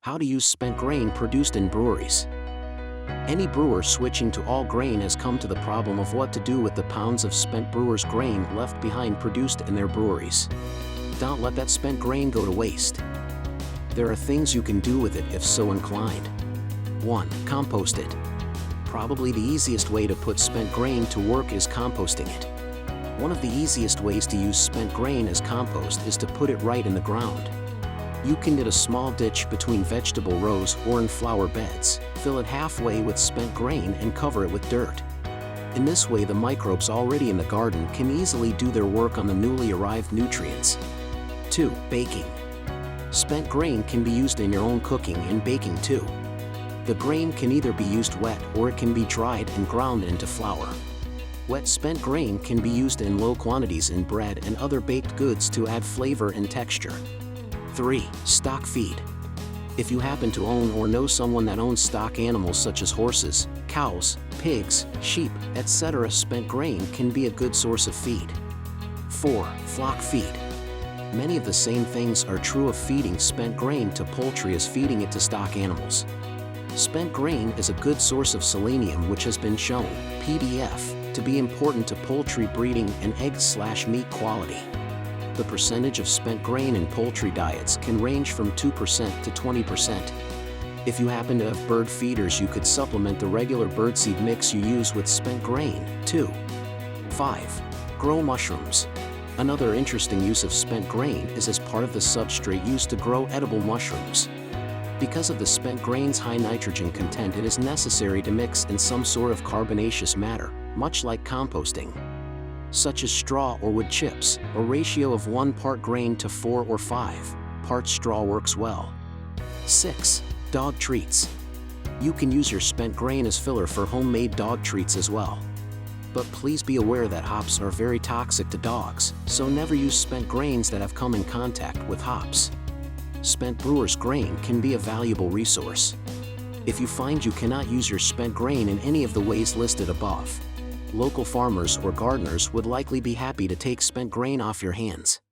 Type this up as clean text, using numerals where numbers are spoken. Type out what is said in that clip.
How to use spent grain produced in breweries. Any brewer switching to all grain has come to the problem of what to do with the pounds of spent brewer's grain left behind produced in their breweries. Don't let that spent grain go to waste. There are things you can do with it if so inclined. 1. Compost it. Probably the easiest way to put spent grain to work is composting it. One of the easiest ways to use spent grain as compost is to put it right in the ground. You can dig a small ditch between vegetable rows or in flower beds, fill it halfway with spent grain and cover it with dirt. In this way the microbes already in the garden can easily do their work on the newly arrived nutrients. 2. Baking. Spent grain can be used in your own cooking and baking too. The grain can either be used wet or it can be dried and ground into flour. Wet spent grain can be used in low quantities in bread and other baked goods to add flavor and texture. 3. Stock feed. If you happen to own or know someone that owns stock animals such as horses, cows, pigs, sheep, etc., spent grain can be a good source of feed. 4. Flock feed. Many of the same things are true of feeding spent grain to poultry as feeding it to stock animals. Spent grain is a good source of selenium, which has been shown, PDF, to be important to poultry breeding and egg/meat quality. The percentage of spent grain in poultry diets can range from 2% to 20%. If you happen to have bird feeders, you could supplement the regular birdseed mix you use with spent grain, too. 5. Grow mushrooms. Another interesting use of spent grain is as part of the substrate used to grow edible mushrooms. Because of the spent grain's high nitrogen content, it is necessary to mix in some sort of carbonaceous matter, much like composting, such as straw or wood chips. A ratio of 1 part grain to 4 or 5 parts straw works well. 6. Dog treats. You can use your spent grain as filler for homemade dog treats as well. But please be aware that hops are very toxic to dogs, so never use spent grains that have come in contact with hops. Spent brewer's grain can be a valuable resource. If you find you cannot use your spent grain in any of the ways listed above, local farmers or gardeners would likely be happy to take spent grain off your hands.